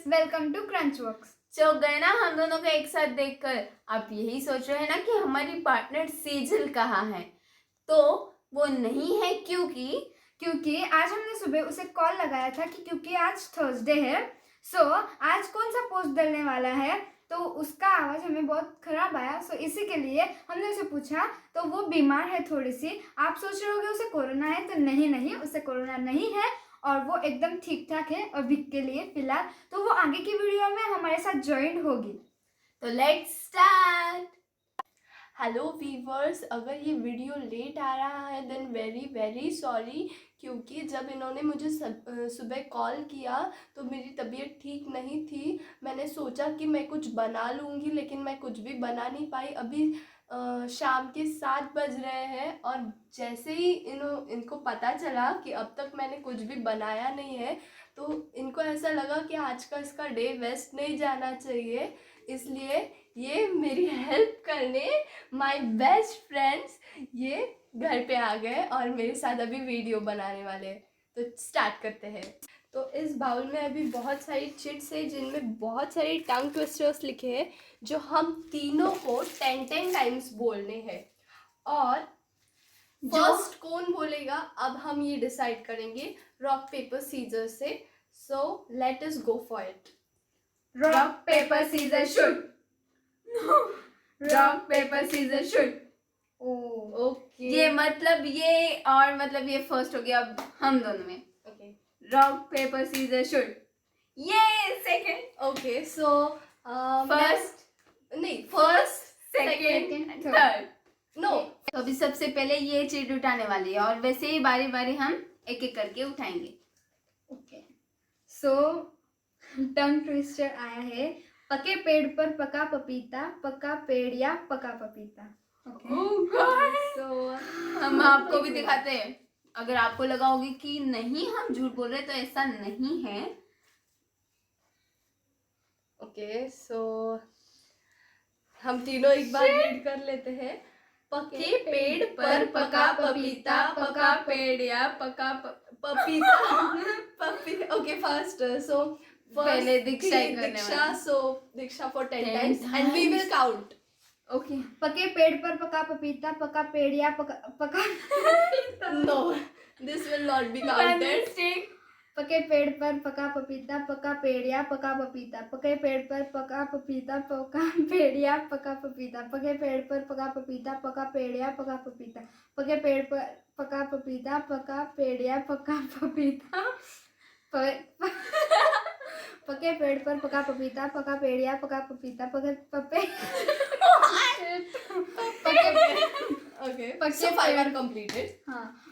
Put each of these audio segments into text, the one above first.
Welcome to crunch works. चौंक गए ना हम दोनों को एक साथ देखकर। आप यही सोच रहे हैं ना कि हमारी पार्टनर सेजल कहाँ है, तो वो नहीं है क्योंकि आज हमने सुबह उसे कॉल लगाया था कि क्योंकि आज थर्सडे है, सो आज कौन सा पोस्ट डलने वाला है, तो उसका आवाज़ हमें बहुत खराब आया। सो इसी के लिए हमने उसे पूछा, तो वो बीमार है थोड़ी सी। आप सोच रहे होगे उसे कोरोना है, तो नहीं, उसे कोरोना नहीं है और वो एकदम ठीक ठाक है अभी के लिए फिलहाल। तो वो आगे की वीडियो में हमारे साथ ज्वाइन होगी। तो लेट्स स्टार्ट। हेलो वीवर्स, अगर ये वीडियो लेट आ रहा है देन वेरी वेरी सॉरी, क्योंकि जब इन्होंने मुझे सुबह कॉल किया तो मेरी तबीयत ठीक नहीं थी। मैंने सोचा कि मैं कुछ बना लूँगी, लेकिन मैं कुछ भी बना नहीं पाई। अभी शाम के 7 बज रहे हैं और जैसे ही इनको पता चला कि अब तक मैंने कुछ भी बनाया नहीं है, तो इनको ऐसा लगा कि आज का इसका डे वेस्ट नहीं जाना चाहिए। इसलिए ये मेरी हेल्प करने माय बेस्ट फ्रेंड्स ये घर पे आ गए और मेरे साथ अभी वीडियो बनाने वाले हैं। तो स्टार्ट करते हैं। तो इस बाउल में अभी बहुत सारी चिट्स है जिनमें बहुत सारी टंग ट्विस्टर्स लिखे हैं, जो हम तीनों को 10 टाइम्स बोलने हैं। और फर्स्ट कौन बोलेगा अब हम ये डिसाइड करेंगे रॉक पेपर सीजर से। So let us go for it. Rock paper scissor shoot. Rock paper scissor shoot. Okay, ये मतलब ये फर्स्ट हो गया। अब हम दोनों में okay, rock paper scissor shoot. ये second. Okay, so first second third. No, तो अभी सबसे पहले ये चिट उठाने वाली है और वैसे ही बारी बारी हम एक एक करके उठाएंगे। ओके, सो टंग ट्विस्टर आया है। पके पेड़ पर पका पपीता, पका पेड़ या पका पपीता। सो हम आपको भी दिखाते हैं। अगर आपको लगा होगी कि नहीं हम झूठ बोल रहे, तो ऐसा नहीं है। ओके, सो हम तीनों एक बार रीड कर लेते हैं। पके पेड़ पर पका पपीता, पका पेड़ या पका पपीता। ओके, फर्स्ट सो पहले Diksha for 10 times and we will count. Okay, पके पेड़ पर पका पपीता, पका पेड़ या पका no, this will not be counted. पके पेड़ पर पका पपीता, पका पेड़ या पका पपीता, पके पेड़ पर पका पपीता, पका पेड़ या पका पपीता, पके पेड़ पर पका पपीता, पका पेड़ या पका पपीता, पके पेड़ पर पका पपीता, पका पेड़ या पका पपीता, पके पेड़ पर पका पपीता, पका पेड़ या पका पपीता, पके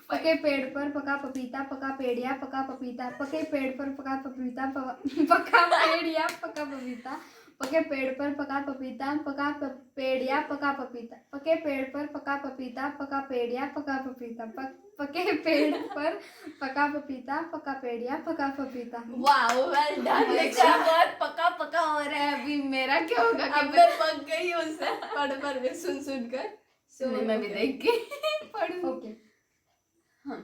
पके पेड़ पर पका पपीता, पका पेड़ या पका पपीता, पके पेड़ पर पका पपीता, पका पेड़ या पका पपीता, पके पेड़ पर पका पपीता, पका पेड़ या पका पपीता, पके पेड़ पर पका पपीता, पका पेड़ या पका पपीता, पके पेड़ पर पका पपीता, पका पेड़ या पका पपीता। Wow, well done. बहुत पका पका हो रहा है। अभी मेरा क्या होगा? अब मैं पक गई हूँ उससे पढ़ सुन कर। सो मैं भी देख के पढ़ूं। ओके, हाँ,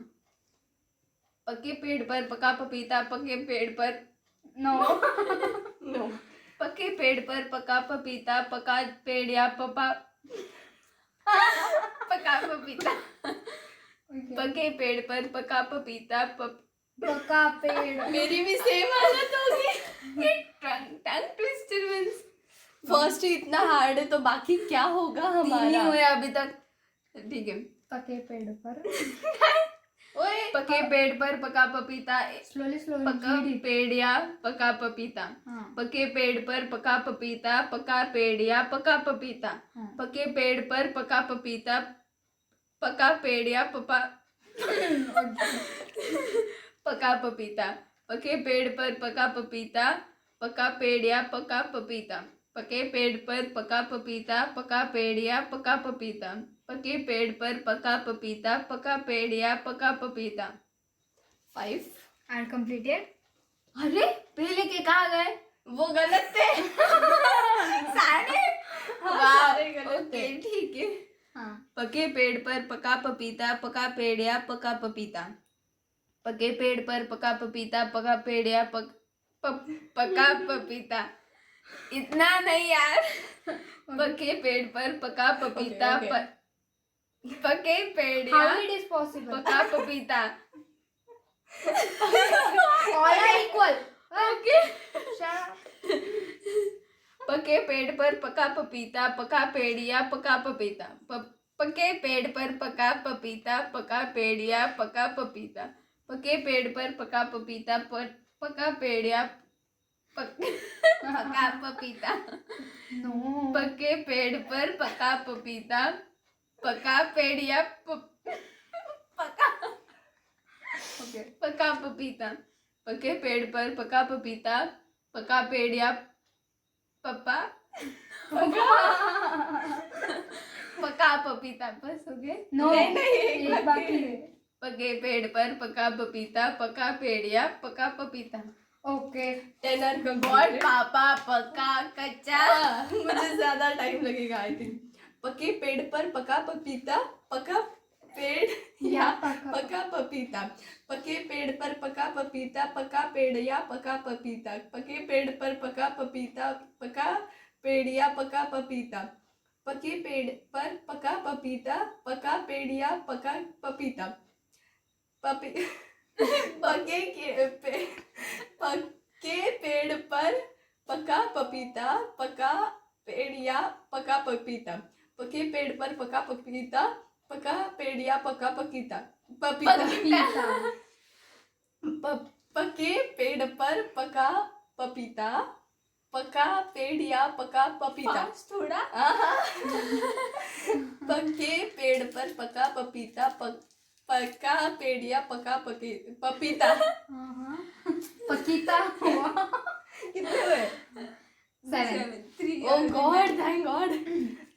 पके पेड़ पर पका पपीता, पके पेड़ पर नो पके पेड़ पर पका पपीता, पका पेड़ या पका पपीता, पके पेड़ पर पका पपीता, पका पेड़। मेरी भी सेम हालत होगी। ये टंग ट्विस्टर मींस फर्स्ट ही इतना हार्ड है, तो बाकी क्या होगा हमारा? नहीं हुआ अभी तक। ठीक है, पके पेड़ पर पके पेड़ पर पका पपीता, स्लोली पका पेड़ या पका पपीता, पके पेड़ पर पका पपीता, पका पेड़ या पका पपीता, पके पेड़ पर पका पपीता, पका पेड़ या पका पपीता, पके पेड़ पर पका पपीता, पका पेड़ या पका पपीता, पके पेड़ पर पका पपीता, पका पेड़ या पका पपीता, पके पेड़ पर पका पपीता, पका पेड़ या पका पपीता। 5 आर कंप्लीटेड। अरे पहले के कहाँ गए? वो गलत थे। सारे गलत थे। ठीक है, हाँ। पके पेड़ पर पका पपीता, पका पेड़ या पका पपीता, पके पेड़ पर पका पपीता, पका पेड़ या पका पपीता। इतना नहीं यार। पके पेड़ पर पका पपीता। Okay. पके पेड़ How या it is possible? पका पपीता। All are equal. Okay. Shut up. पके पेड़ पर पका पपीता, पका पेड़ या पका पपीता। पके पेड़ पर पका पपीता, पका पेड़ या पका पपीता। पके पेड़ पर पका पपीता, पका पेड़ या पका पपीता। No. पके पेड़ पर पका पपीता, पका पेड़ या पका Okay. पका पपीता। पके पेड़ पर पका पपीता, पका पेड़ या पका पपीता। बस हो गए? No. नहीं, एक बाकी है. पके पेड़ पर पका पपीता, पका पेड़ या पका पपीता। Okay. 10 are और completed. पापा पका कच्चा। मुझे ज्यादा टाइम लगेगा आई थिंक। पके पेड़ पर पका पपीता, पका पेड़ या पका पपीता। पके पेड़ पर पका पपीता, पका पेड़ या पका पपीता। पके पेड़ पर पका पपीता, पका पेड़ या पका पपीता। पके पेड़ पर पका पपीता, पका पेड़ या पका पपीता। पके पेड़ पर पका पपीता, पका पेड़ या पका पपीता। पके पेड़ पर पका पपीता, पका पेड़ या पका पपीता। पके पेड़ पर पका पपीता, पका पेड़ या पका पपीता। थोड़ा पके पेड़ पर पका पपीता, पका पेड़ या पका पपीता। पकीता हुआ. कितने हुए? 7. Oh God, thank God.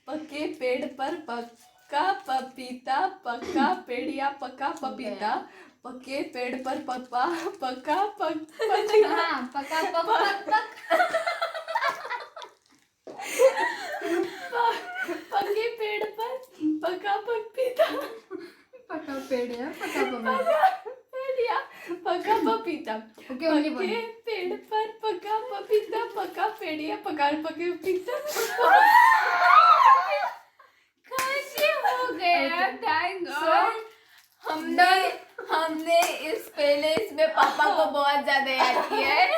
पके पेड़ पर पका पपीता, पका पेड़ या पका पपीता। पके पेड़ पर पका पपीता। हाँ, पका पक पक पक. पके पेड़ पर पका पपीता, पका पेड़ या पका पपीता. पका पेड़ या पका पपीता। Okay, only one. पके पेड़ पर पका पपीता, पका पेड़ या पका पपीता। कैसे हो गया? Thank So, God. हमने इस पहले इसमें पापा को बहुत ज्यादा याद किया है।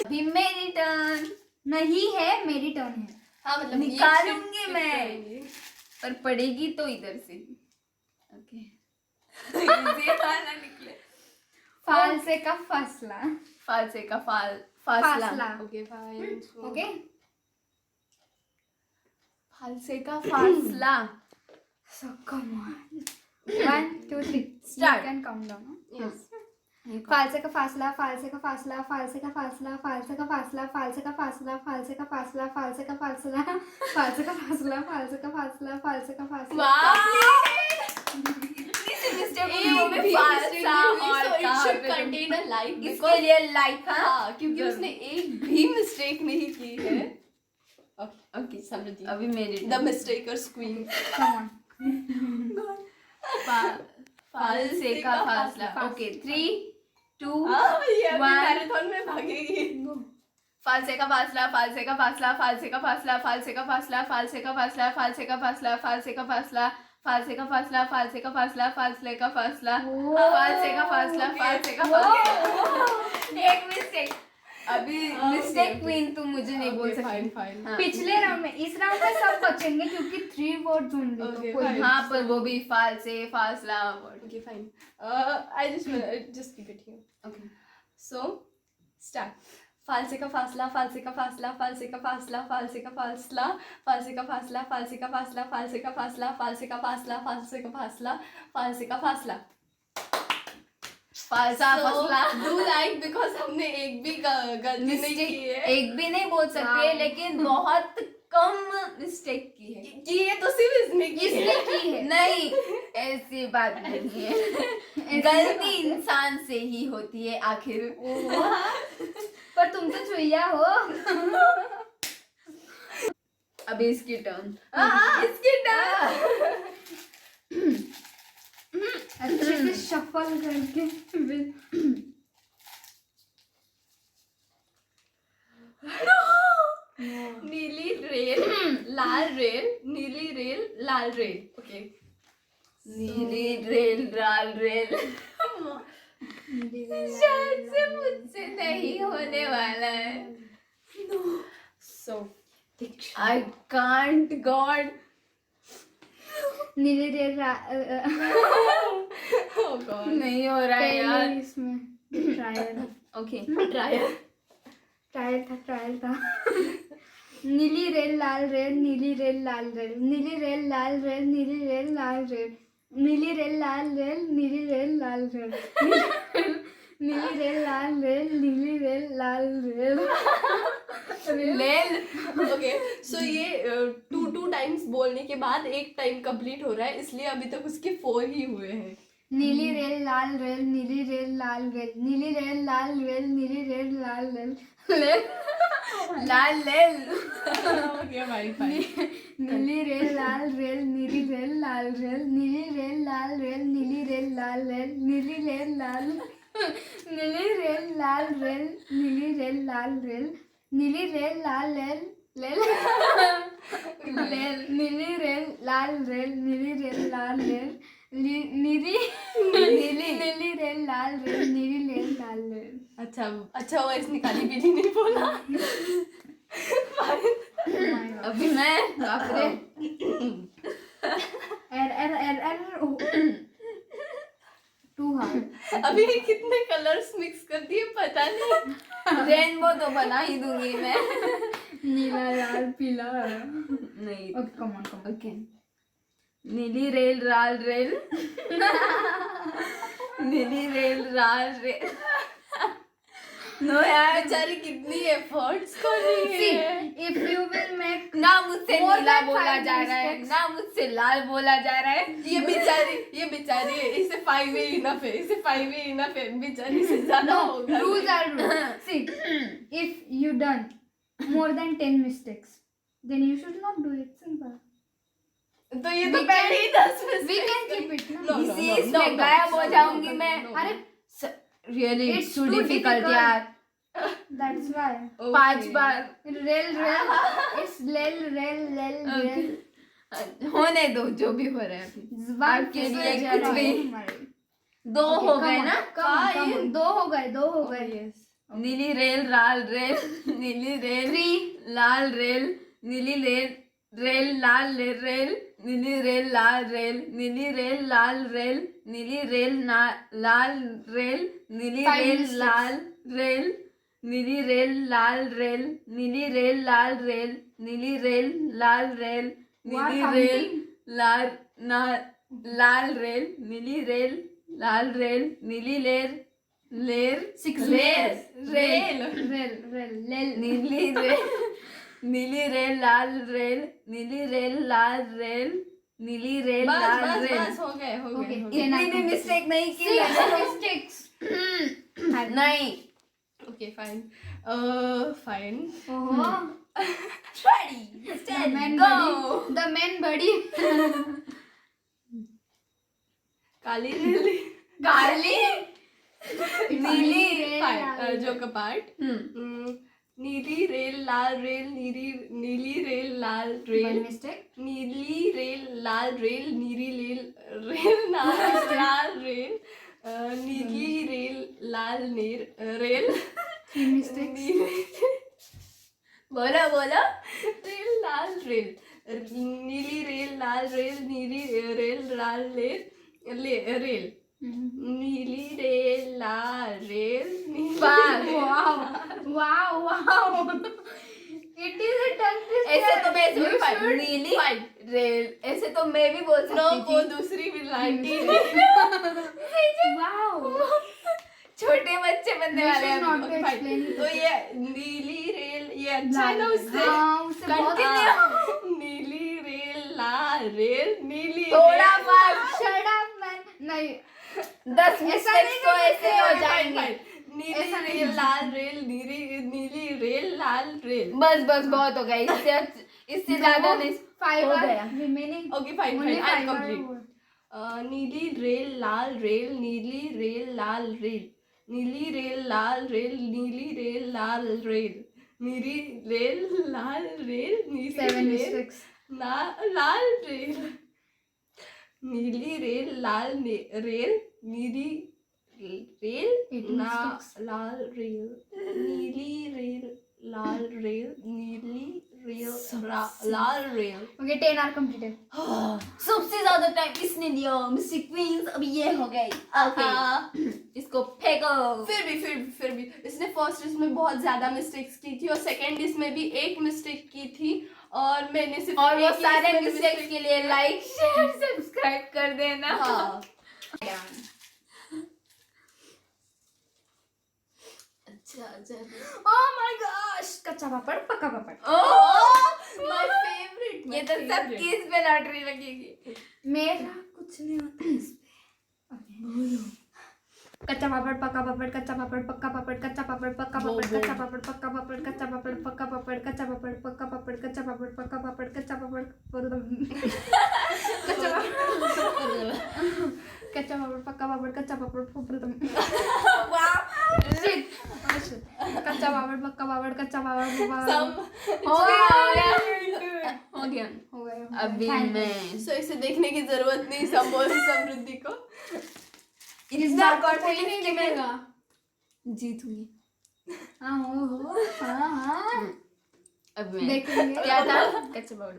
अभी मेरी टर्न। नहीं है, मेरी टर्न है. हाँ मतलब निकालूंगी ये मैं। करेंगे। पर पड़ेगी तो इधर से। ओके। इजी वाला निकले। फालसे का फासला. फालसे का फासला। फासला. Okay fine. Okay? फालसे का फासला। So come on. 1, 2, 3. Start. You can count down. No? Yes. फालसे का फासला, फालसे का फासला, फालसे का फासला, फालसे का फासला, फालसे का फासला, फालसे का फासला, फालसे का फासला, फालसे का फासला, फालसे का फासला, फालसे का फासला. इतनी सी मिस्टेक हुई वो भी फालसा और कहाँ पे तुम- कंटेन अ लाइक इसके लिए लाइक। हाँ क्योंकि जरूर। उसने एक भी मिस्टेक नहीं की है। ओके समझिए। अभी मेरी द मिस्टेकर्स क्वीन। Come on. फालसे का फासला। ओके 3, 2 ये अभी One. मैराथन में भागेगी। फालसे का फासला, फालसे का फासला, फालसे का फासला, फालसे का फासला, फालसे का फासला, फालसे का फासला, फालसे का फासला, फालसे का फासला, फालसे का फासला, फालसे का फासला, फालसे का फासला, फालसे का फासला। एक मिस्टेक। अभी मिस्टेक क्वीन तुम मुझे नहीं बोल सकती। फाइन। हाँ। पिछले राउंड में, इस राउंड में सब बचेंगे क्योंकि 3 वर्ड्स होंगे. तो Okay, कोई fine. हाँ पर वो भी फालसे फासला word. Okay, fine. I just keep it here. Okay So, start. फालसे का फासला, फालसे का फासला, फालसे का फासला, फालसे का फासला, फालसे का फासला, फालसे का फासला, फालसे का फासला, फालसे का फासला, फालसे का फासला, फालसे का फासला. फालसा फासला। Do like because हमने एक भी गलती नहीं की मिस्टेक है. एक भी नहीं बोल सकते हाँ। लेकिन बहुत कम मिस्टेक की है। की है तो सिर्फ इसने की है. इसने की है. नहीं ऐसी बात नहीं है। गलती इंसान से ही होती है आखिर। पर तुम तो चुईया हो. अभी इसकी टर्न। इसकी टर्न. अच्छे से शफल करके. लाल रेल, नीली रेल, लाल रेल. Okay. नीली रेल लाल रेल. शायद से मुझसे नहीं होने वाला है. So. I can't God. नीली रेल Oh God. नहीं हो रहा है यार. पहले इसमें ट्रायल ओके ट्रायल था नीली रेल लाल रेल नीली रेल लाल रेल नीली रेल लाल रेल नीली रेल लाल रेल नीली रेल लाल रेल नीली रेल लाल रेल नीली रेल लाल रेल नीली रेल लाल रेल लेल. Okay. So ये टू टाइम्स बोलने के बाद एक टाइम कंप्लीट हो रहा है, इसलिए अभी तक उसके 4 ही हुए हैं. नीली रेल लाल रेल नीली रेल लाल रेल नीली रेल लाल रेल नीली रेल लाल रेल लाल लेल. Okay, fine. नीली रेल लाल रेल नीली रेल लाल रेल नीली रेल लाल रेल नीली रेल लाल रेल नीली रेल लाल नीली रेल लाल रेल नीली रेल लाल रेल नीली रेल लाल रेल रेल नीली रेल लाल रेल नीली रेल लाल रेल नीली नीली रेल लाल रेल नीली रेल लाल रेल. अच्छा हुआ इसने काली बिल्ली नहीं बोला. अभी मैं बाप रे. Too hard. अभी ये कितने कलर्स मिक्स कर दिए पता नहीं. रेनबो तो बना ही दूंगी मैं. नीला लाल पीला. नहीं. Okay come on. ओके. नीली रेल लाल रेल. नीली रेल लाल रेल. नो यार बेचारी कितनी एफर्ट्स कर रही है. If you will make ना मुझसे More नीला than बोला 5 जा रहा है mistakes. ना मुझसे लाल बोला जा रहा है. ये बेचारी है, इसे 5 ही इनफ है, इसे 5 ही इनफ है. बेचारी से ज्यादा होगा. rules are rules. See, if you done more than 10 mistakes, then you should not do it. Simple. तो ये तो We पहले ही 10 में We can keep it. No, No? no, इसी no, इसमें no, गायब no, हो no, जाऊंगी no, मैं. no. अरे really It's too too difficult difficult. यार. that's why. Okay. 5 bar. Rail. It's rail. होने दो जो भी हो रहा है अभी. आपके लिए कुछ भी. भी. 2 हो गए ना. दो हो गए. Yes. नीली रेल लाल रेल. नीली रेल लाल रेल. नीली रेल लाल रेल. नीली रेल लाल रेल. नीली रेल लाल रेल. नीली रेल लाल रेल. नीली Five रेल mistakes. लाल रेल. नीली रेल लाल रेल. नीली रेल लाल रेल. नीली रेल लाल रेल. नीली रेल लाल रेल. नीली रेल लाल रेल. नीली रेल नीली रेल लाल रेल. नीली रेल लाल रेल. नीली रेल लाल रेल. बस हो गए Okay. इतनी भी मिस्टेक नहीं की mistakes. नहीं. Okay, fine. Fine. The man buddy. काली रेल. काली नीली. Fine. Joke apart. नीली रेल लाल रेल. नीली रेल लाल One रेल. mistake. नीली रेल लाल रेल. नीली रेल लाल रेल. नीली रेल लाल रेल. Three mistakes. बोलो रेल लाल रेल. नीली रेल लाल रेल. नीली रेल लाल रेल. नीली रेल लाल rail. Wow. It is a tongue twister. ऐसे तो मैं You should- नीली रेल. ऐसे तो मैं भी बोल नो सकती वो थी. दूसरी भी लाइन थी. Wow. छोटे बच्चे बनने We वाले should हैं. not to Okay, explain. तो ये नीली रेल ये अच्छा है ना उससे. हाँ, उससे बहुत Continue. नीली रेल लाल रेल. नीली थोड़ा rail- fast. Shut up, man. नहीं 10 मिस्टेक्स तो ऐसे हो जाएंगे. नीली रेल लाल रेल. नीली रेल लाल रेल. बस बहुत हो गया. इससे ज्यादा नहीं. Five हो are गया. remaining. Okay fine Only fine I five are complete. over. नीली रेल लाल रेल. नीली रेल लाल रेल. नीली रेल लाल रेल. नीली रेल लाल रेल. नीली रेल लाल रेल नीली 7 रेल mistakes. लाल रेल नीली रेल रेल नीली रेल 18 mistakes. लाल रेल नीली रेल लाल रेल नीली रेल लाल रेल Okay, 10 are completed. सबसे ज्यादा टाइम किसने लिया मिस्टर क्वींस? अभी ये हो गई। ओके इसको फेंको। फिर भी इसने फर्स्ट इसमें बहुत ज्यादा मिस्टेक्स की थी और सेकंड इसमें भी एक मिस्टेक की थी और मैंने सिर्फ और वो एक ही सारे इसमें मिस्टेक्स के लिए लाइक शेयर सब्सक्राइब कर देना। हाँ अच्छा Oh my gosh! कच्चा पापड़ पक्का पापड़. माय फेवरेट ये तो सब किस पे लॉटरी लगेगी। मेरा कुछ नहीं होता इस पे. बोलो. कच्चा पापड़ पक्का पापड़ कच्चा पापड़ पक्का पापड़ कच्चा पापड़ पक्का पापड़ कच्चा पापड़ पक्का पापड़ कच्चा पापड़ पक्का पापड़ कच्चा पापड़ पक्का पापड़ कच्चा पापड़ पक्का पापड़ कच्चा पापड़ कच्चा पापड़ पक्का पापड़ कच्चा पापड़ कच्चा पापड़ पक्का पापड़ कच्चा पापड़ हो गया हो गया. अभी मैं सो इसे देखने की जरूरत नहीं समृद्धि को इस इतना बार कॉन्फिडेंस नहीं कि मैं लगेगा. जीतूंगी। हाँ हो हाँ अब मैं देखेंगे. क्या था? कच्चा पापड़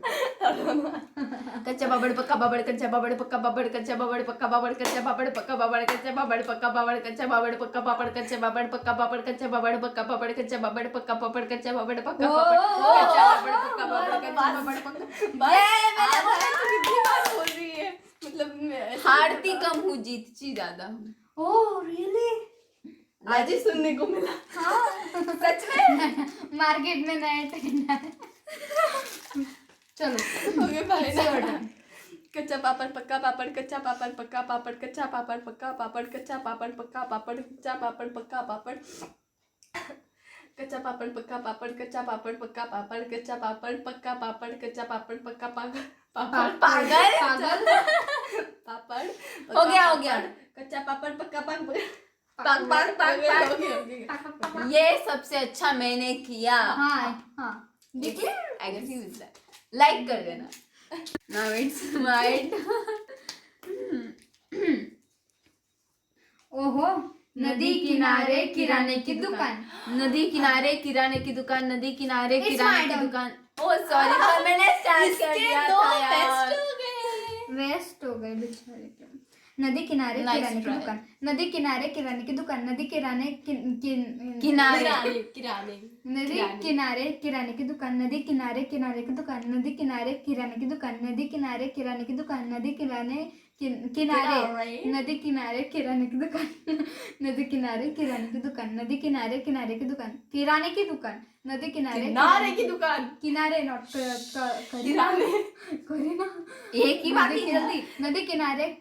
कच्चा पापड़ पक्का पापड़ कच्चा पापड़ पक्का पापड़ कच्चा पापड़ पक्का पापड़ कच्चा पापड़ पक्का पापड़ कच्चा पापड़ पक्का पापड़ कच्चा पापड़ पक्का पापड़ कच्चा पापड़ पक्का पापड़ कच्चा पापड़ पक्का पापड़ कच्चा पापड़ पक्का पापड़ कच्चा पापड़ पक्का पापड़ कच्चा पापड़ पक्का पापड़ कच्चा पापड़ पक्का। कितनी बार बोल रही है मतलब हारती कम हूँ जीतती ज्यादा हूँ। Oh really. आज ही सुनने को मिला सच में मार्केट में नया ट्रेंड है. चलो ओके भाई कच्चा पापड़ पक्का पापड़ कच्चा पापड़ पक्का पापड़ कच्चा पापड़ पक्का पापड़ कच्चा पापड़ पक्का पापड़ कच्चा पापड़ पक्का पापड़ कच्चा पापड़ पक्का पापड़ कच्चा पापड़ पक्का पापड़ कच्चा पापड़ पक्का पापड़ कच्चा पापड़ पक्का पापड़ पागल पापड़ हो गया कच्चा पापड़ पक्का पापड़ पाग ये सबसे अच्छा मैंने किया। हाँ हाँ लाइक कर देना। Now it's my ओहो नदी किनारे किराने की दुकान. नदी किनारे किराने की दुकान नदी किनारे It's किराने my की turn. दुकान। ओ सॉरी पर मैंने स्टार्ट कर दिया था यार। वेस्ट हो गए बेचारे के. नदी किनारे Nice किराने की try. दुकान. नदी किनारे किराने की दुकान. नदी किराने किनारे नदी किनारे किराने की दुकान. नदी किनारे किराने की दुकान. नदी किनारे किराने की दुकान. नदी किनारे किराने की दुकान. नदी किनारे किनारे नदी किनारे किराने की दुकान. नदी किनारे किराने की दुकान. नदी किनारे किनारे की दुकान. किराने की दुकान. नदी किनारे किनारे की दुकान किनारे नॉट किराने करे ना. एक ही बात है जल्दी। नदी किनारे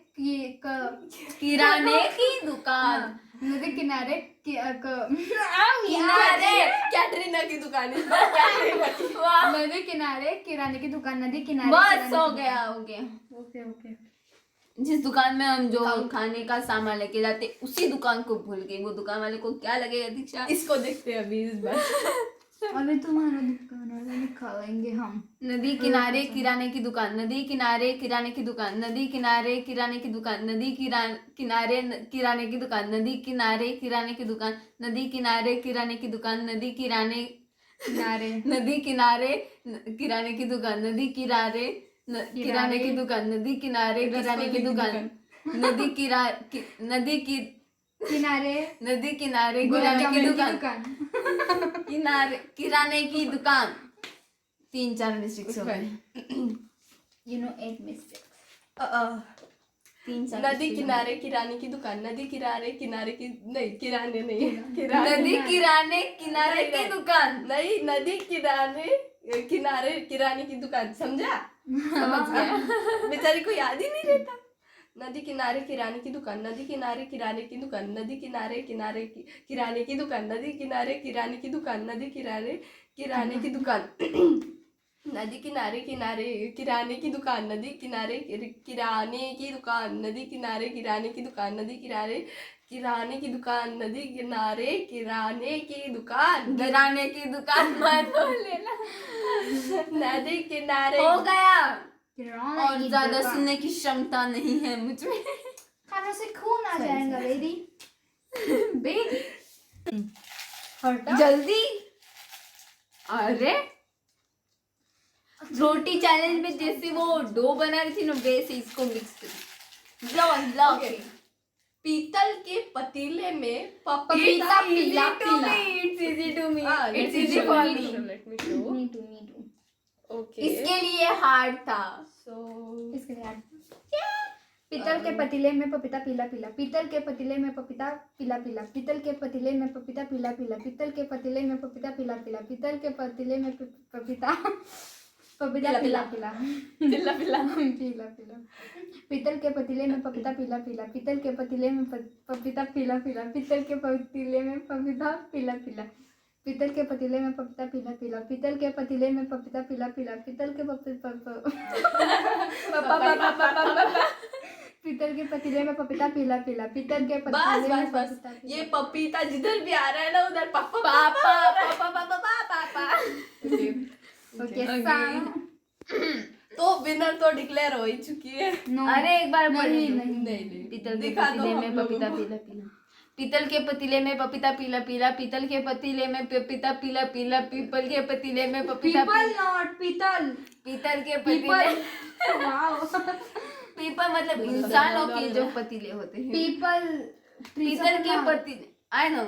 किराने की दुकान। नदी किनारे किनारे कैटरीना की दुकान है कैटरीना की नदी किनारे किराने की दुकान. नदी किनारे बस हो गया हो गया। Okay okay. जिस दुकान में हम जो खाने का सामान लेके जाते उसी दुकान को भूल गई। वो दुकान वाले को क्या लगेगा दीक्षा? इसको देखते हैं अभी इस बार अभी तुम्हारा दुकान वाला निकालेंगे हम. नदी किनारे किराने की दुकान नदी किनारे किराने की दुकान नदी किनारे किराने की दुकान नदी किनारे किराने की दुकान नदी किनारे किराने की दुकान नदी किनारे किराने की दुकान नदी किराने किनारे नदी किनारे किराने की दुकान नदी किनारे किराने की दुकान नदी किनारे किराने की दुकान नदी नदी की किनारे नदी किनारे गुलाब किराने की जामुन की दुकान दुकान. किनारे किराने की दुकान. 3-4 मिस्टेक्स हो गए। You know 8 mistakes. 3-4 नदी किनारे किराने की दुकान नदी किनारे की नहीं किराने नहीं किराने नदी किराने किनारे की दुकान. नहीं नदी किनारे किराने की दुकान समझा समझ गया। बेचारी को याद ही नहीं रहता। नदी किनारे किराने की दुकान नदी किनारे किराने की दुकान नदी किनारे किराने की दुकान नदी किनारे किराने की दुकान नदी किराने की दुकान नदी किनारे किराने की दुकान नदी किनारे किराने की दुकान नदी किनारे किराने की दुकान नदी किनारे किराने की दुकान, नदी किनारे किराने की दुकान, गिराने की दुकान मत लेना। नदी किनारे। हो गया। किराने और की ज्यादा दुकान। सुनने की क्षमता नहीं है मुझ में। खाने से खून आ जाएगा बेबी। बेबी हटा। जल्दी। अरे रोटी चैलेंज में जैसे वो डो बना रही थी ना, वैसे इसको मिक्स कर ब्लॉक Okay. पीतल के पतीले में पपीता पीला पीला। It's easy to me, Let it's me easy show, for let me me. show, let me show. Me too, me too. Okay. इसके लिए हार्ड था। So इसके लिए पीतल के पतीले में पपीता पीला पीला, पीतल के पतीले में पपीता पीला पीला, पीतल के पतीले में पपीता पीला पीला, पीतल के पतीले में पपीता पीला पीला, पीतल के पतीले में पपीता पपीता पीला पीला पिल्ला पिल्ला। पीला पीला, पीतल के पतीले में पपीता पीला पीला, पीतल के पतीले में पपीता पीला पीला, पीतल के पतीले में पपीता पीला पीला, पीतल के पतीले में पपीता पीला पीला, पीतल के पतीले में पपीता पीला पीला, पीतल के पीतल के पतीले में पपीता पीला पीला, पीतल के बस पतीले में बस बस, पपीता पीला। ये पपीता जिधर भी आ रहा है ना उधर पापा पापा पापा पापा पापा। ओके तो विनर तो डिक्लेयर हो ही चुकी है। अरे एक बार बोल नहीं, दो। नहीं, नहीं पीतल के दिखा दो पतीले हम में लोगों पपीता को। पीला पीला, पीतल के पतीले में पपीता पीला पीला, पीतल के पतीले में पपीता पीला पीला, पीपल के पतीले में पपीता पीपल नॉट पीतल। पीतल के पतीले, वाओ। पीपल मतलब इंसानों के जो पतीले होते हैं। पीपल पीतल के पतीले, आई नो।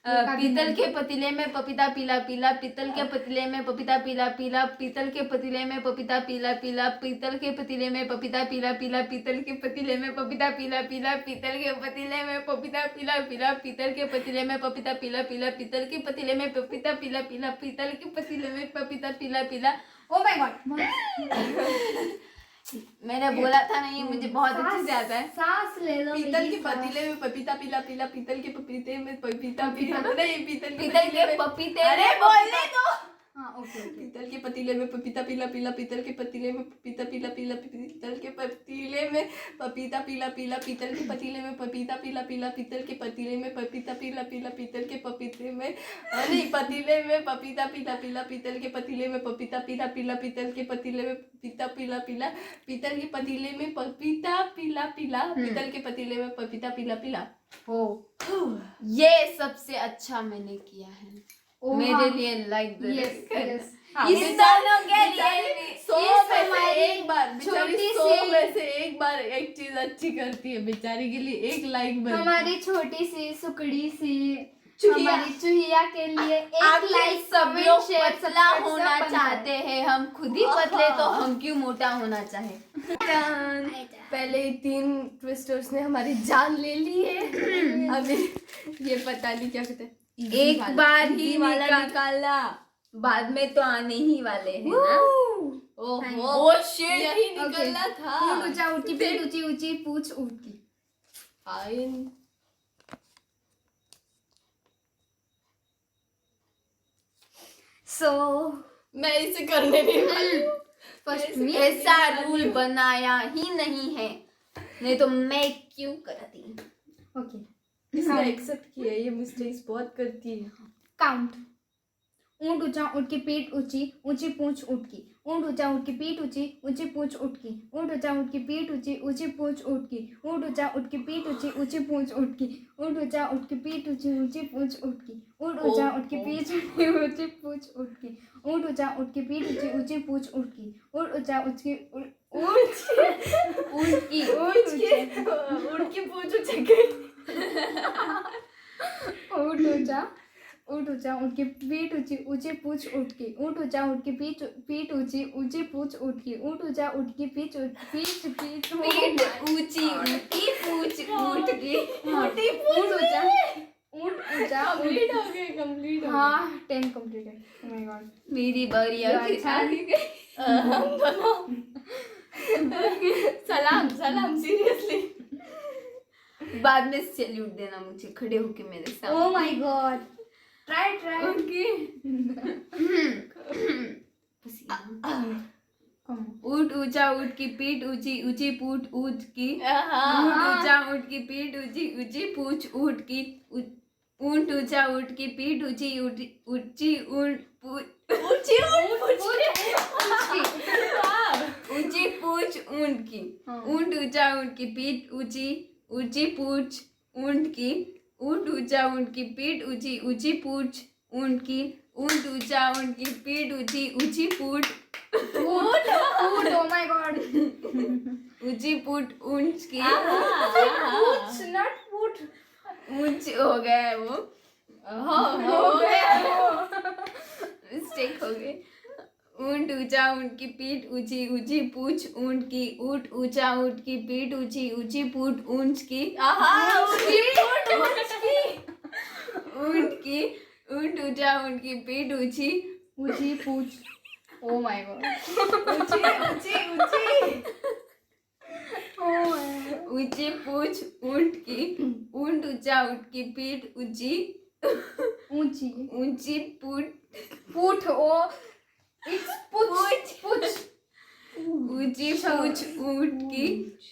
पीतल के पतीले में पपीता पीला पीला, पीतल के पतीले में पपीता पीला पीला, पीतल के पतीले में पपीता पीला पीला, पीतल के पतीले में पपीता पीला पीला, पीतल के पतीले में पपीता पीला पीला, पीतल के पतीले में पपीता पीला पीला, पीतल के पतीले में पपीता पीला पीला, पीतल के पतीले में पपीता पीला पीला, पीतल के पतीले में पपीता पीला पीला। Oh my God. मैंने बोला था नहीं, मुझे बहुत अच्छे से आता है। सांस ले लो। पीतल बेबी, के पतीले में पपीता पीला पीला, पीतल के पपीते में पपीता पीला नहीं, पीतल पीतल के पपीते, अरे बोलने दो। हाँ ओके ओके। पीतल के पतीले में पपीता पीला पीला, पीतल के पतीले में पपीता पीला पीला, पीतल के पतीले में पपीता पीला पीला, पीतल के पतीले में पपीता पीला पीला, पीतल के पतीले में पपीता पीला पीला, पीतल के पपीते में नहीं पतीले में पपीता पीला पीला, पीतल के पतीले में पपीता पीला पीला, पीतल के पतीले में पपीता पीला पीला, पीतल के पतीले में पपीता पीला पीला, पीतल के पतीले में पपीता पीला पीला। हो ये सबसे अच्छा मैंने किया है मेरे लिए, लाइक यस यस। इंसानों के लिए भी। 100 इस में से हमारी एक बार बेचारी, छोटी 100 सी- में से एक बार एक चीज अच्छी करती है बेचारी के लिए एक लाइक बनती है। हमारी छोटी सी सुकड़ी सी चूहिया। हमारी चूहिया के लिए एक आखिर लाइक सब लोग पतला होना चाहते हैं, हम खुद ही पतले, तो हम क्यों मोटा होना चाहे। पहले ही 3 ट्विस्टर्स ने हमारी जान ले ली है। अभी ये पता नहीं क्या कहते हैं। एक बार ही Easy वाला निकाला, बाद में तो आने ही वाले हैं ना। ओहो ओ शिट, यही निकलना था। ऊंचा ऊंची पीठ ऊंची ऊंची पूछ ऊंची। फाइन। सो मैं इसे करने नहीं वाली। फर्स्ट मी। ऐसा रूल बनाया ही नहीं है, नहीं तो मैं क्यों करती। ओके इसने एक्सेप्ट किया, ये मिस्टेक्स बहुत करती है। काउंट। ऊंट ऊंचा ऊंट की पीठ ऊंची ऊंची पूंछ ऊंट की, ऊंट ऊंचा ऊंट की पीठ ऊंची ऊंची पूंछ ऊंट की, ऊंट ऊंचा ऊंट की पीठ ऊंची ऊंची पूंछ ऊंट की, ऊंट ऊंचा ऊंट की पीठ ऊंची ऊंची पूंछ ऊंट की, ऊंट ऊंचा ऊंट की पीठ ऊंची ऊंची पूंछ ऊंट की, ऊंट ऊंचा ऊंट की पीठ ऊंची पूंछ ऊंट की, ऊंट ऊंचा ऊंट की पीठ ऊंची ऊंची पूंछ ऊंट की, ऊंट ऊंचा ऊंट की उड़ की पूछ उठ गई। ऊंट ऊंचा ऊंट की पीठ ऊंची ऊंची पूंछ ऊंट की, ऊंट ऊंचा ऊंट की पीठ ऊंची ऊंची पूंछ ऊंट की, ऊंट ऊंचा ऊंट की पीठ पीठ ऊंची ऊंची पूछ ऊंट की, ऊंट ऊंचा कंप्लीट हो गए, कंप्लीट हो हाँ 10 कंप्लीटेड। Oh my God. मेरी बारी आके आ गई। गए। सलाम सलाम सीरियसली। बाद में सैल्यूट देना मुझे खड़े होके मेरे सामने। Oh my God. Try okay. ऊंट ऊंचा ऊंट की पीठ ऊंची ऊंची पूछ ऊंट की। हाँ ऊंट ऊंचा ऊंट की पीठ ऊंची ऊंची पूछ ऊंट की। ऊंट ऊंचा ऊंट की पीठ ऊंची ऊंची ऊंट ऊंची ऊंची पूछ ऊंट की। ऊंट ऊंचा ऊंट की पीठ ऊंची ऊंची पूछ ऊंट की। ऊंट ऊंचा ऊंट की पीठ ऊंची ऊंची पूछ ऊंट की। ऊंट ऊंचा ऊंट की पीठ ऊंची ऊंची पूछ ऊट ओ माय गॉड ऊंची पूछ ऊंट की। पूछ नॉट पूट ऊंच हो गया है वो, हो गया। मिस्टेक हो गई। ऊंट ऊंचा ऊंट की पीठ ऊंची ऊंची पूछ ऊंट की। ऊंट ऊंचा ऊंट की पीठ ऊंची ऊंची पूछ ऊंट की। ऊंट की। ऊंट ऊंचा ऊंट की पीठ ऊंची ऊंची पूछ ओ माय गॉड ऊंची पूछ ऊंट की। ऊंट ऊंचा ऊंट की पीठ ऊंची ऊंची ऊंची पूछ पूठ ओ इट्स पूछ पूछ ऊंची पूछ ऊंट की।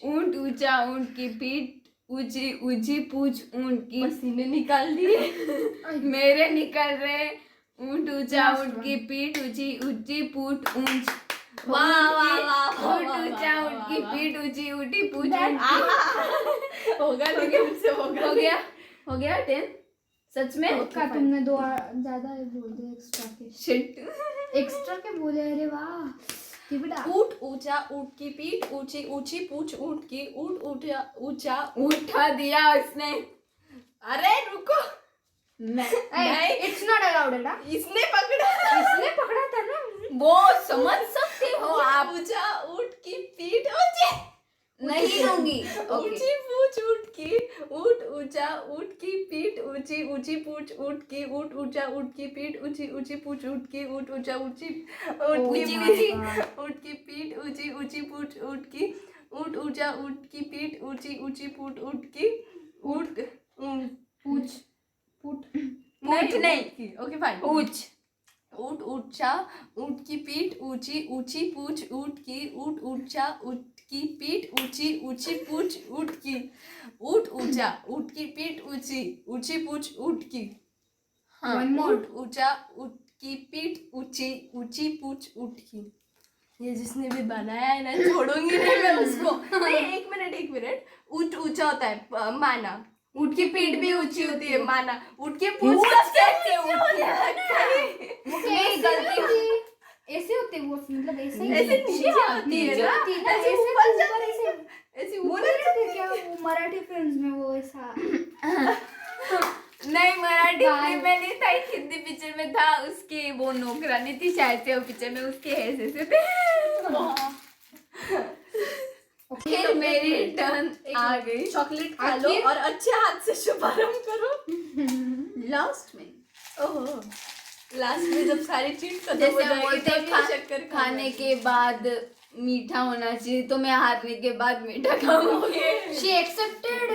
ऊंट ऊंचा ऊंट की पीठ ऊंची ऊंची पूछ ऊंट की। पसीने निकाल दिए। मेरे निकल रहे। ऊंट ऊंचा ऊंट की पीठ ऊंची ऊंची पूछ ऊंट ऊंट ऊंचा ऊंट की पीठ ऊंची ऊंची पूछ ऊंट की। होगा लेकिन मुझसे होगा। हो गया 10 सच में। का तुमने दो ज्यादा बोल दिया एक्स्ट्रा के शिट। एक्स्ट्रा के बोले अरे वाह कि बेटा ऊंट ऊंचा ऊंट की पीठ ऊंची ऊंची पूछ ऊंट की। ऊंट ऊंचा ऊंचा उठा दिया उसने। अरे रुको, मैं इट्स नॉट अलाउड बेटा इसने पकड़ा। इसने पकड़ा था ना वो समझ सकते हो आप। ऊंचा ऊंट की पीठ ऊंची नहीं दूंगी। ऊंची पूछ ऊंट की। ऊंट ऊंचा ऊंट की पीठ ऊंची ऊंची पूछ ऊंट की। ऊंट ऊंचा ऊंट की पीठ ऊंची ऊंची पूछ ऊंट की। ऊंट ऊंचा ऊंची ऊंट की पीठ ऊंची ऊंची पूछ ऊंट की। ऊंट ऊंचा ऊंट की पीठ ऊंची ऊंची पूछ ऊंट की। ऊंट पूछ पूट नहीं ओके फाइन। पूछ ऊंट ऊंचा ऊंट की पीठ ऊंची ऊंची पूछ ऊंट की। ऊंट ऊंचा ऊंट की पीठ ऊंची ऊंची पूछ ऊंट की। ऊंट ऊंचा ऊंट की पीठ ऊंची ऊंची पूछ ऊंट की। One more. ऊंट ऊंचा ऊंट की पीठ ऊंची ऊंची पूछ ऊंट की। ये जिसने भी बनाया है ना छोड़ूंगी नहीं मैं उसको। नहीं एक मिनट। ऊंट ऊंचा होता है माना। ऊंट की पीठ भी ऊंची होती है माना। ऊंट की पूंछ कैसे ऊंची वो मेरी गलती थी ऐसे होते वो मतलब ऐसे ही ऐसे नीचे होती है ना, होती ना ऐसे ऐसे ऊपर ऊपर जाती ऐसे ऐसे वो ऊपर नहीं रहते क्या वो मराठी फिल्म्स में वो ऐसा नहीं मराठी बाल। फिल्म में नहीं था, एक हिंदी पिक्चर में था। उसकी वो नौकरानी थी शायद से वो पिक्चर में, उसके ऐसे से थे। फिर मेरी टर्न आ गई। चॉकलेट खा लो आखिर- और अच्छे हाथ से शुभारंभ करो। लास्ट में ओहो लास्ट में जब सारी चीज खत्म हो जैसे हम जाएगी बोलते तब ये शक्कर हैं खाने के बाद मीठा होना चाहिए, तो मैं हारने के बाद मीठा खाऊंगी। she accepted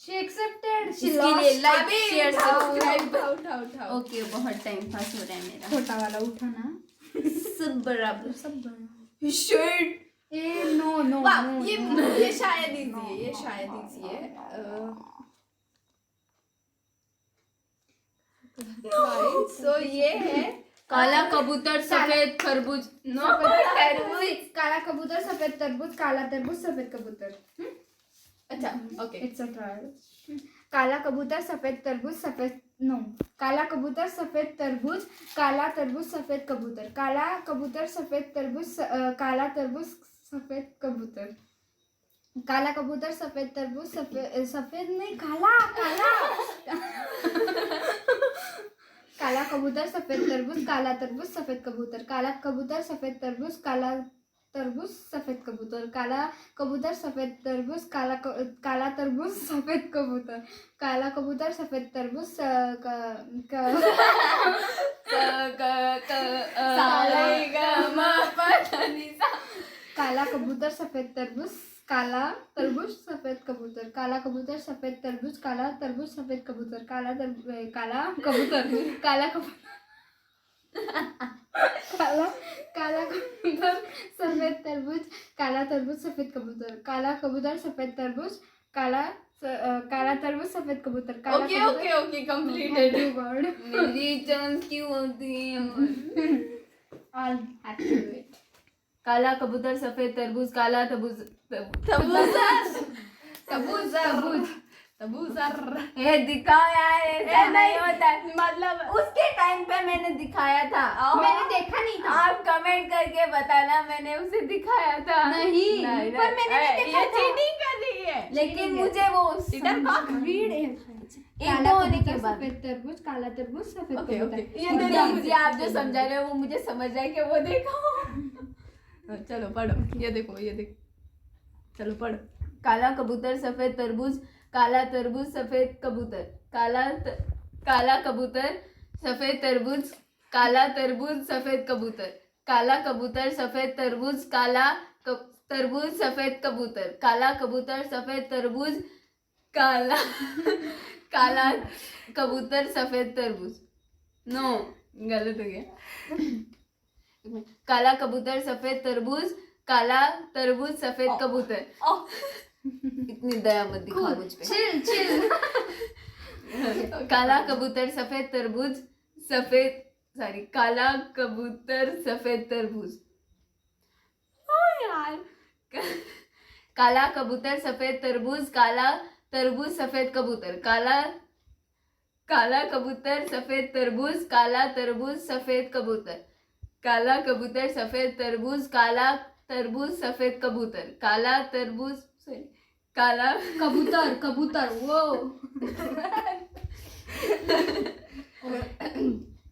she इसके lost लिए लाइक शेयर सब्सक्राइब। उठाओ ओके बहुत टाइम पास हो रहा है मेरा। छोटा वाला उठाना सब बराबर। सब बड़ा शिट। ए नो नो वाह नो ये शायद इजी है सो ये है काला कबूतर सफेद खरबूज। नो तरबूज काला कबूतर सफेद तरबूज काला तरबूज सफेद कबूतर अच्छा ओके इट्स अ ट्रायल काला कबूतर सफेद तरबूज सफेद नो काला कबूतर सफेद तरबूज काला तरबूज सफेद कबूतर काला कबूतर सफेद तरबूज काला तरबूज सफेद कबूतर काला कबूतर सफेद तरबूज सफेद नहीं काला काला काला कबूतर सफेद तरबूज काला तरबूज सफेद कबूतर काला कबूतर सफेद तरबूज काला तरबूज सफेद कबूतर काला कबूतर सफेद तरबूज काला तरबूज सफेद कबूतर काला कबूतर सफेद तरबूज काला कबूतर सफेद तरबूज काला तरबूज सफेद कबूतर काला कबूतर सफेद तरबूज काला तरबूज सफेद कबूतर काला कबूतर काला काला कबूतर सफेद तरबूज, काला तरबूज सफेद कबूतर, काला कबूतर सफेद तरबूज, काला तरबूज सफेद कबूतर, काला okay okay okay completed. God मेरी जान क्यों होती है? All happy to it. काला कबूतर सफेद तरबूज, काला तरबूज तबूजर। ये दिखाओ यार, ऐसा नहीं होता है। मतलब उसके टाइम पे मैंने दिखाया था। मैंने देखा नहीं था। आप कमेंट करके बताना, मैंने उसे दिखाया था। नहीं, पर मैंने नहीं देखा ये था। चीटिंग कर रही है। लेकिन मुझे वो इधर का रीड है। एक काला दो होने के कबूतर बाद सफेद तरबूज, काला तरबूज सफेद ओके कबूतर। ओके, ये देखो मुझे आप जो समझा रहे हो वो मुझे समझ रहा है कि वो देखो। चलो पढ़ो, ये देखो ये देखो, चलो पढ़ो। काला कबूतर सफेद तरबूज, काला तरबूज सफेद कबूतर, काला कबूतर सफेद तरबूज, काला तरबूज सफेद कबूतर, काला कबूतर सफेद तरबूज, तरबूज सफेद कबूतर, काला कबूतर सफेद तरबूज, काला कबूतर सफेद तरबूज। नो, गलत हो गया। काला कबूतर सफेद तरबूज, काला तरबूज सफेद कबूतर। इतनी दया मत दिखा मुझ पे। चिल काला कबूतर सफेद तरबूज, काला कबूतर सफेद तरबूज। ओ यार, काला कबूतर सफेद तरबूज, काला तरबूज सफेद कबूतर, काला कबूतर सफेद तरबूज, काला तरबूज सफेद कबूतर, काला कबूतर सफेद तरबूज, काला तरबूज सफेद कबूतर, काला तरबूज काला कबूतर वो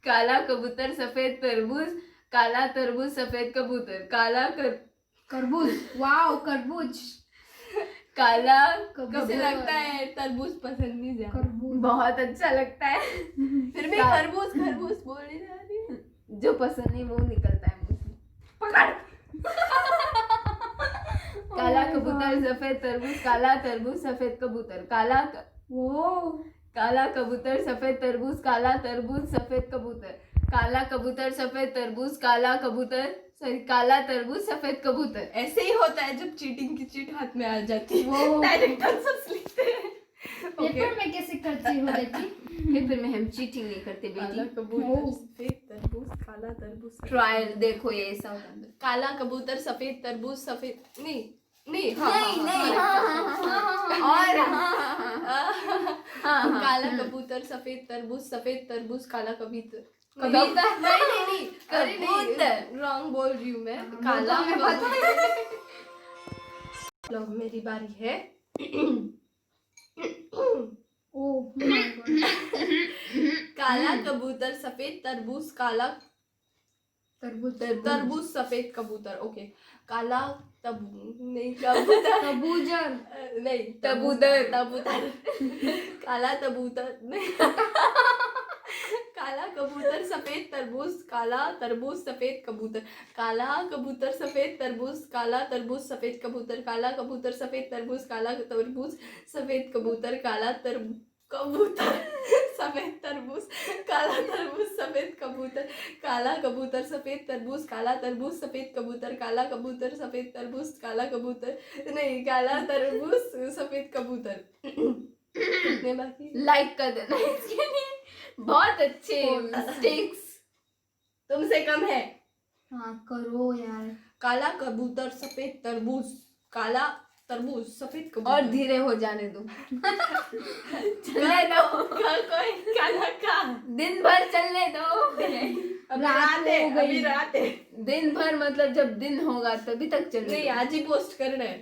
काला कबूतर सफेद तरबूज, काला तरबूज सफेद कबूतर, तरबूज। वाओ तरबूज। काला कबूतर। लगता है तरबूज पसंद नहीं ज्यादा, तरबूज। बहुत अच्छा लगता है। फिर भी खरबूज खरबूज बोले जा रही है, जो पसंद नहीं वो निकलता है मुंह से। पकड़। काला कबूतर सफेद तरबूज, काला तरबूज सफेद कबूतर, काला कबूतर सफेद तरबूज, काला तरबूज सफेद कबूतर, काला कबूतर सफेद तरबूज, काला तरबूज सफेद कबूतर। ऐसे ही होता है जब चीटिंग की चीट हाथ में आ जाती है, डायरेक्ट आंसर्स लिखते हैं। पेपर में कैसे करती हो बेटी? पेपर में हम चीटिंग नहीं करते काला बेटी। कबूतर सफेद तरबूज, काला तरबूज सफेद। ट्रायल देखो, ये ऐसा होता है। काला कबूतर सफेद तरबूज सफेद नहीं नहीं, हाँ, और काला कबूतर सफेद तरबूज काला कबूतर कबूतर नहीं कबूतर। रॉन्ग बोल रही हूँ मैं। काला लो मेरी बारी है। काला कबूतर सफेद तरबूज, काला तरबूज सफेद कबूतर। ओके, काला नहीं कबूतर नहीं तबूतर। काला कबूतर सफेद तरबूज, काला तरबूज सफेद कबूतर, काला कबूतर सफेद तरबूज, काला तरबूज सफेद कबूतर, काला कबूतर सफेद तरबूज, काला तरबूज सफेद कबूतर, कबूतर सफेद तरबूज, काला तरबूज सफेद कबूतर, काला कबूतर सफेद तरबूज, काला तरबूज सफेद कबूतर, काला कबूतर सफेद तरबूज, काला तरबूज सफेद कबूतर। कितने बाकी? लाइक कर देना इसके लिए। बहुत अच्छे मिस्टेक्स तुमसे कम है। हाँ करो यार। काला कबूतर सफेद तरबूज, काला तरबूज सफेद कबूतर। और धीरे हो जाने दो। चलने दो, कोई काला का दिन भर चलने दो। अभी रात है। दिन भर मतलब जब दिन होगा तभी तक चलने नहीं, दो। आज ही पोस्ट करना है।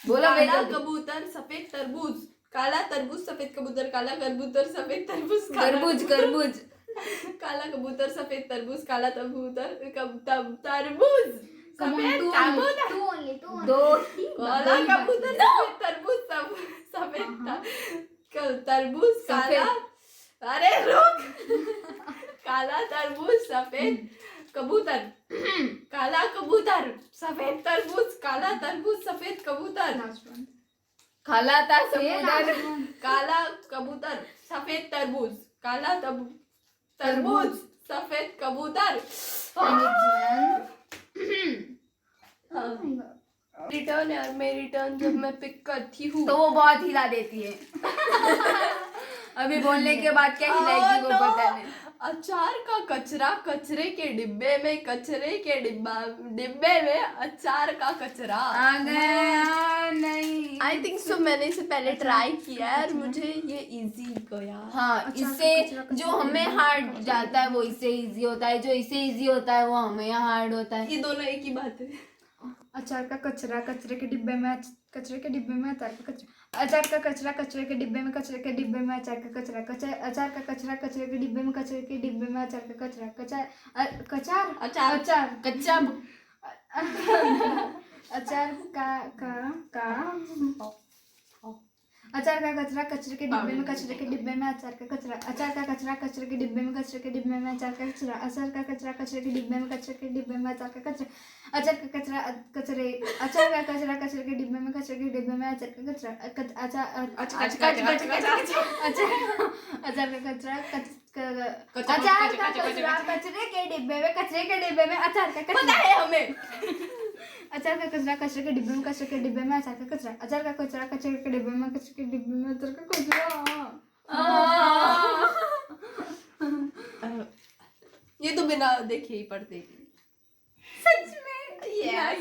बोलो काला कबूतर सफेद तरबूज, काला तरबूज सफेद कबूतर, काला कबूतर सफेद तरबूज, तरबूज काला कबूतर सफेद तरबूज, काला तरबूज तरबूज सफेद कबूतर, दो काला कबूतर सफेद तरबूज सफेद तरबूज, काला अरे रुक, काला तरबूज सफेद कबूतर, काला कबूतर सफेद तरबूज, काला तरबूज सफेद कबूतर, खाला था समुद्र। काला कबूतर सफेद तरबूज, काला तरबूज सफेद कबूतर, रिटर्न यार, मेरी टर्न जब मैं पिक करती हूँ तो वो बहुत हिला देती है। अभी बोलने के बाद क्या हिलाएगी वो पता नहीं। अचार का कचरा कचरे के डिब्बे में, कचरे के डिब्बे में अचार का कचरा। आ गया नहीं। आई थिंक सो मैंने इसे पहले ट्राई किया है और मुझे ये इजी गया। हाँ, अच्छा, इससे कचरा, कचरा, जो हमें हार्ड जाता है वो इससे इजी होता है, जो इससे इजी होता है वो हमें हार्ड होता है। ये दोनों एक ही बात है। अचार का कचरा कचरे के डिब्बे में, कचरे के डिब्बे में अचार का कचरा, अचार का कचरा कचरे के डिब्बे में, कचरे के डिब्बे में अचार का कचरा, अचार का कचरा कचरे के डिब्बे में, कचरे के डिब्बे में अचार का कचरा, कचार अचार अचार कच्चा अचार अचार का कचरा कचरे के डिब्बे में, कचरे के डिब्बे में अचार का कचरा, अचार का कचरा कचरे के डिब्बे में, कचरे के डिब्बे में अचार का कचरा, अचार का कचरा कचरे के डिब्बे में, कचरे के डिब्बे में अचार का कचरा, अचार का कचरा कचरे, अचार का कचरा कचरे के डिब्बे में, कचरे के डिब्बे में अचार का कचरा, अचार का कचरा कचरे के डिब्बे में, कचरे के डिब्बे में अचार का पता कचरा, है हमें। अचार का कचरा कचरे के डिब्बे में, कचरे के डिब्बे में अचार का कचरा, अचार का कचरा कचरे के डिब्बे में, कचरे के डिब्बे में अचार का कचरा। ये तो बिना देखे ही पढ़ते ही। सच में Yes.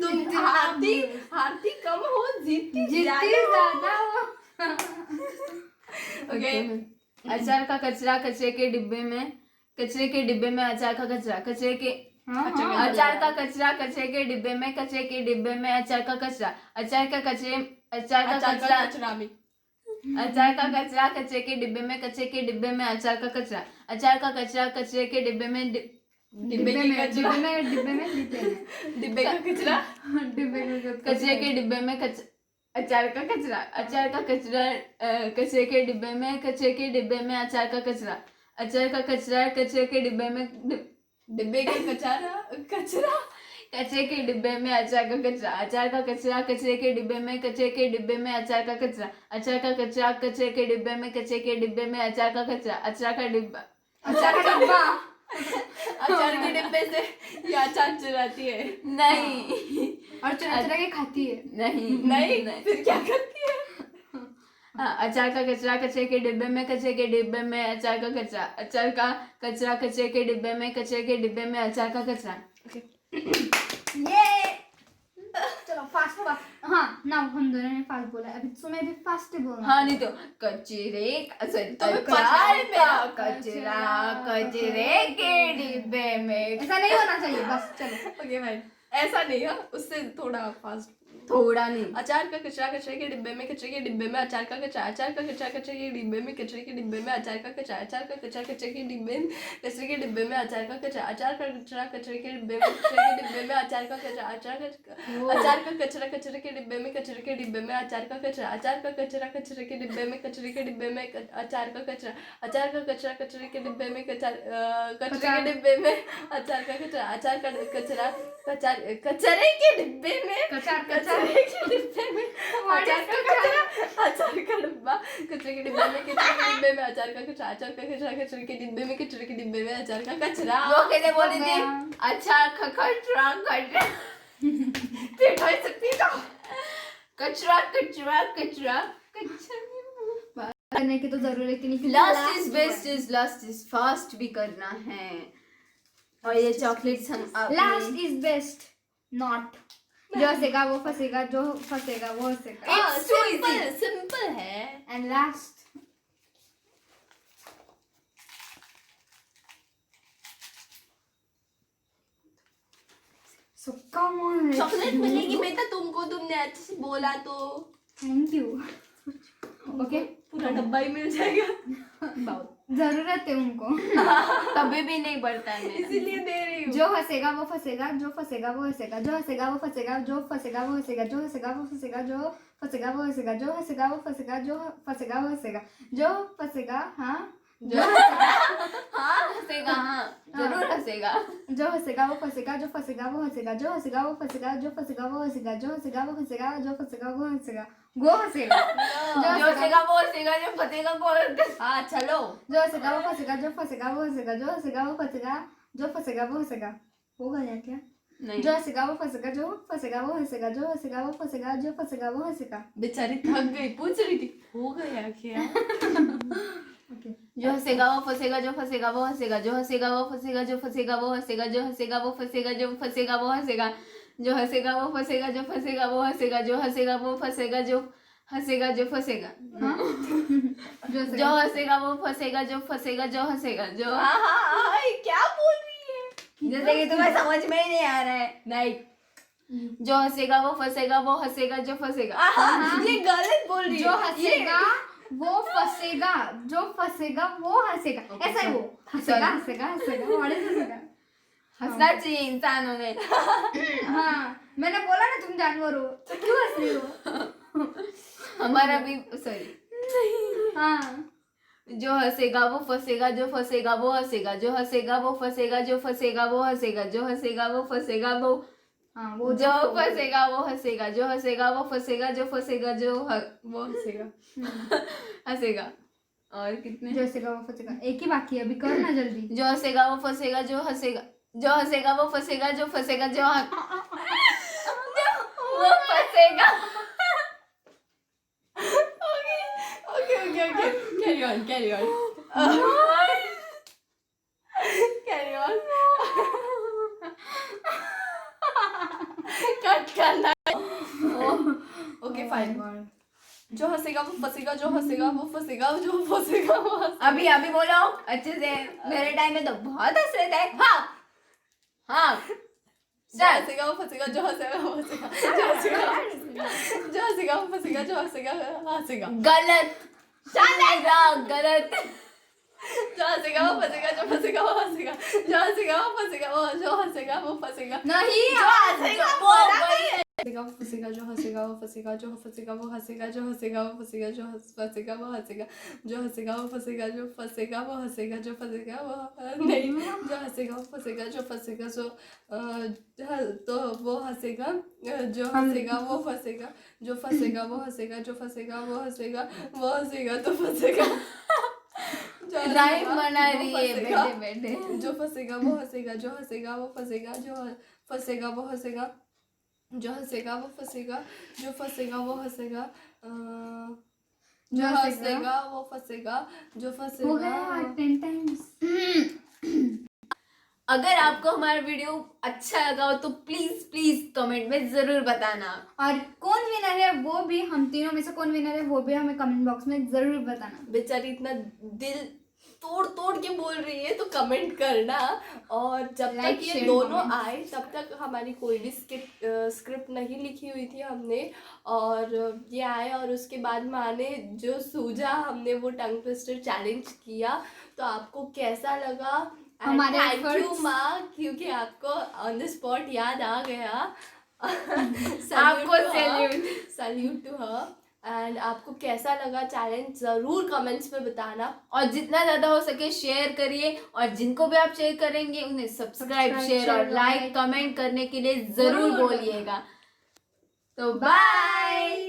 तुम हारती कम हो, जीतती ज्यादा हो। ओके। अचार का कचरा कचरे के डिब्बे में, कचरे के डिब्बे में अचार का कचरा, कचरे के अचार का कचरा कचरे के डिब्बे में, कचरे के डिब्बे में अचार का कचरा, अचार का कचरा अचार का कचरा कचरे के डिब्बे में, कचरे के डिब्बे में अचार का कचरा, अचार का कचरा कचरे के डिब्बे में, डिब्बे का कचरा, डिब्बे का कचरा कचरे के डिब्बे में अचार का कचरा, अचार का कचरा कचरे के डिब्बे में, कचरे के डिब्बे में अचार का कचरा, अचार का कचरा कचरे के डिब्बे में, डिब्बे का कचरा कचरे के डिब्बे में अचार का कचरा, अचार का कचरा कचरे के डिब्बे में, कचरे के डिब्बे में अचार का कचरा, अचार का कचरा कचरे के डिब्बे में, कचरे के डिब्बे में अचार का कचरा, अचार का डिब्बा, अचार का डिब्बा। अचार के डिब्बे से ये अचार चुराती है। नहीं और चुरा के खाती है। नहीं फिर क्या करती है? हाँ, अचार का कचरा कचरे के डिब्बे में, कचरे के डिब्बे में अचार का कचरा, अचार का कचरा कचरे के डिब्बे में, कचरे के डिब्बे में अचार का कचरा। ये चलो फास्ट फास्ट। हाँ नाउ हम दोनों ने फास्ट बोला, अभी तुम्हें भी फास्ट बोलना। हाँ नहीं तो कचरे कचरे के डिब्बे में, ऐसा नहीं होना चाहिए बस। चलो ओके भाई, ऐसा नहीं है, उससे थोड़ा फास्ट। थोड़ा नहीं। अचार का कचरा कचरे के डिब्बे में, कचरे के डिब्बे में अचार का कचरा, अचार का कचरा कचरे के डिब्बे में, कचरे के डिब्बे में अचार का कचरा, अचार का कचरा कचरे के डिब्बे में, कचरे के डिब्बे में अचार का कचरा, अचार का कचरा कचरे के डिब्बे में, कचरे के डिब्बे में अचार का कचरा, अचार का कचरा कचरे के डिब्बे में, कचरे के डिब्बे में अचार का कचरा, अचार का कचरा कचरे के डिब्बे में, कचरे के डिब्बे में अचार का कचरा, अचार का कचरा कचरे के डिब्बे में, कचरे के डिब्बे में अचार का कचरा, अचार का कचरा कचरे के डिब्बे में, कचरे के डिब्बे में अचार का कचरा, अचार का डिब्बा कचरे के डिब्बे में, कचरे के डिब्बे में अचार का कचरा, अचार का कचरा कचरे के डिब्बे में, कचरे के डिब्बे में अचार का कचरा। वो कैसे बोली थी? अचार का कचरा कचरा पीट हो सकती तो कचरा कचरा कचरा करने की तो जरूरत ही नहीं। Last is best is last is fast भी करना है। और ये चॉकलेट्स हम लास्ट इज बेस्ट नॉट। जो हंसेगा वो फंसेगा, जो फंसेगा वो हंसेगा। सिंपल है। And last so come on, chocolate मिलेगी बेटा तुमको, तुमने अच्छे से बोला तो। Thank you. ओके पूरा डब्बा ही मिल जाएगा। जरूरत है उनको। कभी भी नहीं बढ़ता है मेरा। इसीलिए दे रही हूँ। जो हंसेगा वो फंसेगा, जो फंसेगा वो हंसेगा, जो हंसेगा वो फंसेगा, जो फंसेगा वो हंसेगा, जो हंसेगा वो फंसेगा, जो फंसेगा वो हंसेगा, जो हंसेगा वो फंसेगा, जो फंसेगा वो हंसेगा, जो फंसेगा हाँ जो हाँ हंसेगा, हाँ जरूर हंसेगा। जो हंसेगा वो फंसेगा, जो फंसेगा वो हंसेगा, जो हंसेगा वो फंसेगा, जो फंसेगा वो हंसेगा, जो हंसेगा वो फंसेगा, जो फंसेगा वो हंसेगा, वो हंसेगा, जो हंसेगा वो हंसेगा, जो फंसेगा वो हाँ चलो। जो हंसेगा वो फंसेगा, जो फंसेगा वो हंसेगा, जो हंसेगा वो फंसेगा, जो फंसेगा वो हंसेगा, होगा या क्या? नहीं जो हंसेगा वो फंसेगा, जो फंसेगा वो हंसेगा, जो हंसेगा वो फंसेगा, जो फंसेगा वो हंसेगा। बेचारी थक गई, पूछ रही थी हो गया क्या। ओके, जो हंसेगा वो फंसेगा, जो फंसेगा वो हंसेगा, जो हंसेगा वो फंसेगा, जो फंसेगा वो हंसेगा, जो हंसेगा वो फंसेगा, जो फंसेगा वो हंसेगा, जो हंसेगा वो फंसेगा, जो फंसेगा वो हंसेगा, जो हंसेगा वो फंसेगा, जो हंसेगा जो फंसेगा, हाँ जो हंसेगा वो फंसेगा, जो फंसेगा जो हंसेगा, जो क्या बोल रही है? जैसे कि तुम्हें समझ में ही नहीं आ रहा है। नहीं, जो हंसेगा वो फंसेगा, वो हंसेगा जो फंसेगा। ये गलत बोल रही है। जो हंसेगा वो फंसेगा, जो फंसेगा वो हंसेगा, ऐसा ही वो हंसेगा हंसेगा हंसेगा, और ऐसे हंसेगा। हंसना चाहिए इंसानों ने। हाँ, मैंने बोला ना तुम जानवर हो, तो क्यों हंस रही हो? हमारा भी सॉरी। हाँ, जो हंसेगा वो फंसेगा, जो फंसेगा वो हंसेगा, जो हंसेगा वो फंसेगा, जो फंसेगा वो हंसेगा, जो हंसेगा वो फंसेगा वो, हाँ वो जो फंसेगा वो हंसेगा, जो हंसेगा वो फंसेगा, जो फंसेगा वो हंसेगा हंसेगा। और कितने? जो हंसेगा वो फंसेगा, एक ही बाकी है, अभी कर ना जल्दी। जो हंसेगा वो फंसेगा, जो हंसेगा, जो हंसेगा वो फंसेगा, जो फंसेगा जो वो फंसेगा। Okay. Carry on. Carry on. Cut करना। Okay, fine. जो हंसेगा वो फंसेगा, जो हंसेगा वो फंसेगा, जो फंसेगा वो हंसेगा। अभी बोलो अच्छे से। मेरे टाइम में तो बहुत हंस रहे थे। हाँ जो हंसेगा वो फंसेगा, जो हंसेगा वो हंसेगा, जो हंसेगा वो फंसेगा, जो हंसेगा हंसेगा। गलत गलत। जो हंसेगा वो फंसेगा, जो फंसेगा वो हंसेगा, जो हंसेगा वो फंसेगा, जो हंसेगा वो फंसेगा। नहीं, वो वही हंसेगा वो फंसेगा, जो हंसेगा वो फंसेगा, जो फंसेगा वो हंसेगा, जो हंसेगा वो फंसेगा, जो फंसेगा वो हंसेगा, जो हंसेगा वो फंसेगा, जो फंसेगा वो हंसेगा, जो फंसेगा वो नहीं, जो हंसेगा वो फंसेगा, जो फंसेगा तो वो हंसेगा, जो हंसेगा वो फंसेगा, जो फंसेगा वो हंसेगा, जो फंसेगा वो हंसेगा, वो हंसेगा तो फंसेगा। राइम बना रही है बैठे। जो फंसेगा वो हंसेगा, जो हंसेगा वो फंसेगा, जो फंसेगा वो हंसेगा, जो हंसेगा वो फंसेगा, जो फंसेगा वो हंसेगा, जो हंसेगा वो फंसेगा, जो हो फंसेगा। गया 10 times। अगर आपको हमारा वीडियो अच्छा लगा हो तो प्लीज कमेंट में जरूर बताना। और कौन विनर है वो भी, हम तीनों में से कौन विनर है वो भी हमें कमेंट बॉक्स में जरूर बताना। बेचारी इतना दिल तोड़ के बोल रही है तो कमेंट करना। और जब Like, तक ये share, दोनों comment. आए तब तक हमारी कोई भी स्क्रिप्ट नहीं लिखी हुई थी हमने। और ये आए और उसके बाद माँ ने जो सूझा हमने वो टंग ट्विस्टर चैलेंज किया। तो आपको कैसा लगा? हमारे थैंक यू efforts. माँ, क्योंकि आपको ऑन द स्पॉट याद आ गया। आपको सैल्यूट टू हर। एंड आपको कैसा लगा चैलेंज ज़रूर कमेंट्स में बताना। और जितना ज़्यादा हो सके शेयर करिए, और जिनको भी आप शेयर करेंगे उन्हें सब्सक्राइब, शेयर और लाइक कमेंट करने के लिए ज़रूर बोलिएगा। तो बाय।